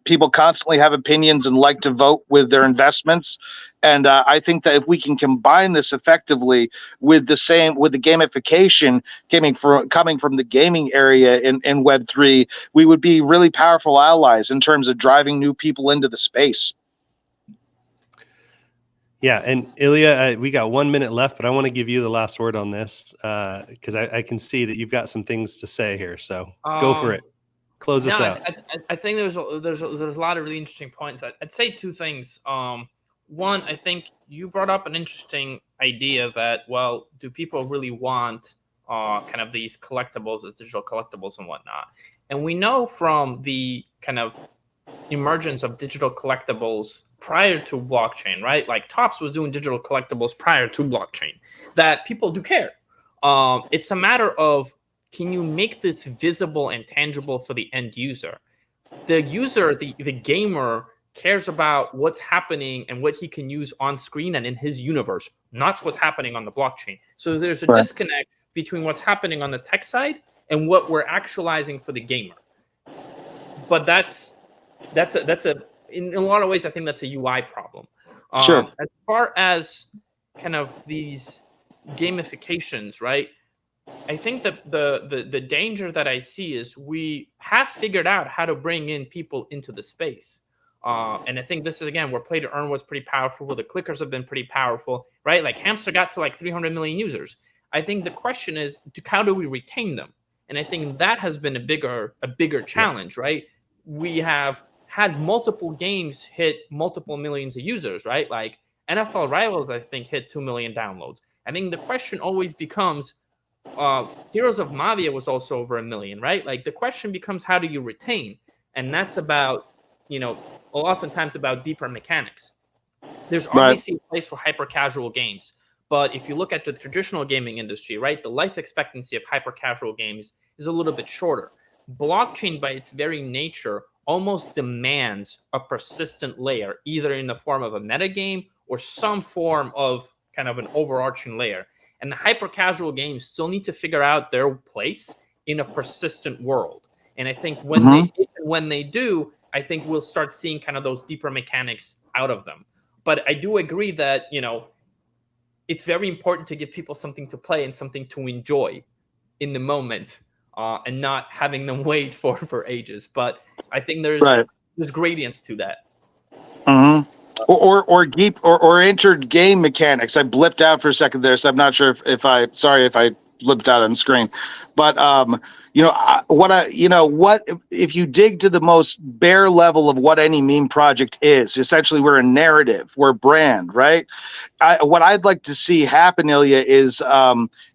People constantly have opinions and like to vote with their investments. And I think that if we can combine this effectively with the gamification coming from the gaming area in Web3, we would be really powerful allies in terms of driving new people into the space. Yeah, and Ilya, we got 1 minute left, but I want to give you the last word on this because I can see that you've got some things to say here. So go for it. Close us out. I think there's a lot of really interesting points. I'd say two things. One, I think you brought up an interesting idea that, well, do people really want kind of these collectibles, the digital collectibles and whatnot? And we know from the kind of emergence of digital collectibles prior to blockchain, right? Like Topps was doing digital collectibles prior to blockchain, that people do care. It's a matter of, can you make this visible and tangible for the end user? The user, the gamer, cares about what's happening and what he can use on screen and in his universe, not what's happening on the blockchain. So there's a disconnect between what's happening on the tech side and what we're actualizing for the gamer. But that's a in a lot of ways, I think that's a UI problem. Sure. As far as kind of these gamifications, right? I think that the danger that I see is we have figured out how to bring in people into the space. And I think this is, again, where play to earn was pretty powerful, where the clickers have been pretty powerful, right? Like Hamster got to like 300 million users. I think the question is, how do we retain them? And I think that has been a bigger challenge, right? We have had multiple games hit multiple millions of users, right? Like NFL Rivals, I think, hit 2 million downloads. I think the question always becomes, Heroes of Mavia was also over 1 million, right? Like the question becomes, how do you retain? And that's about, oftentimes about deeper mechanics. There's obviously a place for hyper casual games, but if you look at the traditional gaming industry, right, the life expectancy of hyper casual games is a little bit shorter. Blockchain, by its very nature, almost demands a persistent layer, either in the form of a metagame or some form of kind of an overarching layer. And the hyper casual games still need to figure out their place in a persistent world. And I think when they do, I think we'll start seeing kind of those deeper mechanics out of them. But I do agree that, it's very important to give people something to play and something to enjoy in the moment, and not having them wait for ages. But I think there's gradients to that. Or entered game mechanics. I blipped out for a second there, so I'm not sure if I blipped out on screen. But what if you dig to the most bare level of what any meme project is? Essentially, we're a narrative, we're a brand, right? What I'd like to see happen, Ilya, is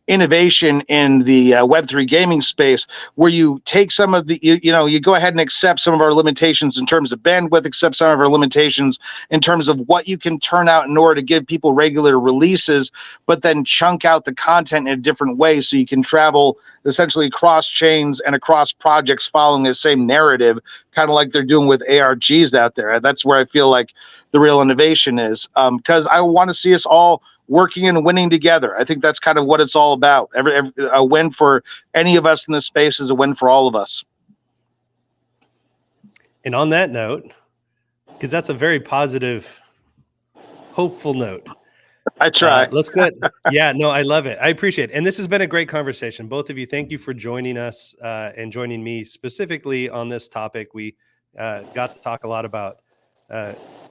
innovation in the Web3 gaming space, where you take some of the, you go ahead and accept some of our limitations in terms of bandwidth, accept some of our limitations in terms of what you can turn out in order to give people regular releases, but then chunk out the content in a different way so you can travel essentially across chains and across projects following the same narrative, kind of like they're doing with ARGs out there. That's where I feel like the real innovation is, because I want to see us all working and winning together. I think that's kind of what it's all about. A win for any of us in this space is a win for all of us. And on that note, because that's a very positive, hopeful note. I try. Let's go. Yeah, no, I love it. I appreciate it. And this has been a great conversation. Both of you, thank you for joining us and joining me specifically on this topic. We got to talk a lot about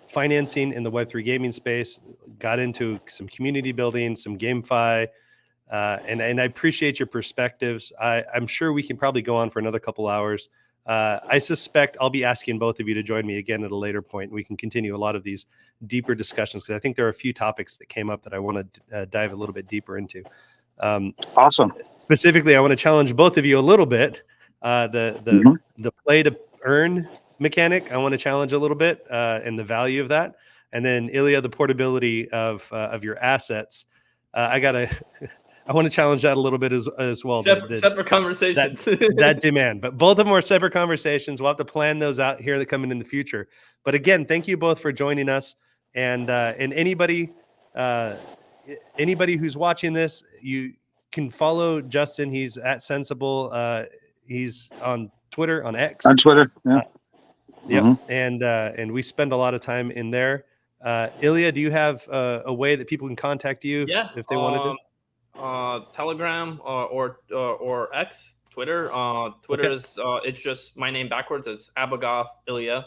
financing in the Web3 gaming space, got into some community building, some GameFi, and I appreciate your perspectives. I'm sure we can probably go on for another couple hours. I suspect I'll be asking both of you to join me again at a later point. We can continue a lot of these deeper discussions, because I think there are a few topics that came up that I want to dive a little bit deeper into. Awesome. Specifically, I want to challenge both of you a little bit. The play to earn mechanic, I want to challenge a little bit, and the value of that. And then Ilya, the portability of your assets. I want to challenge that a little bit as well. Separate conversations. That demand, but both of them are separate conversations. We'll have to plan those out here that come in the future. But again, thank you both for joining us. And anybody who's watching this, you can follow Justin. He's at Sensible. He's on Twitter, on X. On Twitter, yeah. Yep. And we spend a lot of time in there. Ilya, do you have a way that people can contact you if they wanted to? Telegram or X, Twitter. Twitter is it's just my name backwards. It's Abugov Ilya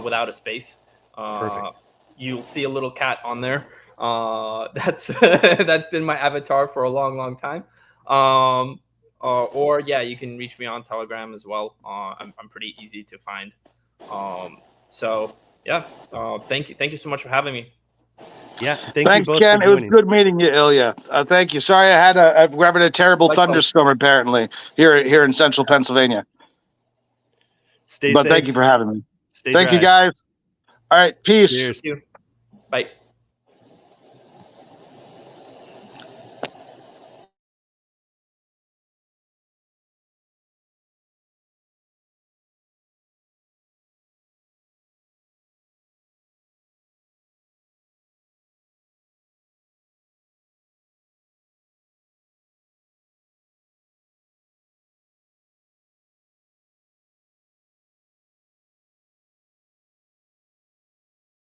without a space. Perfect. You'll see a little cat on there. That's been my avatar for a long time. Or you can reach me on Telegram as well. I'm pretty easy to find. Thank you so much for having me. Yeah, thanks, you both Ken. It was good meeting you, Ilya. Thank you. Sorry, we're having a terrible thunderstorm apparently here in central Pennsylvania. Stay safe. Thank you for having me. Stay Thank dry. you, guys. All right, peace. Cheers. Thank you. Bye.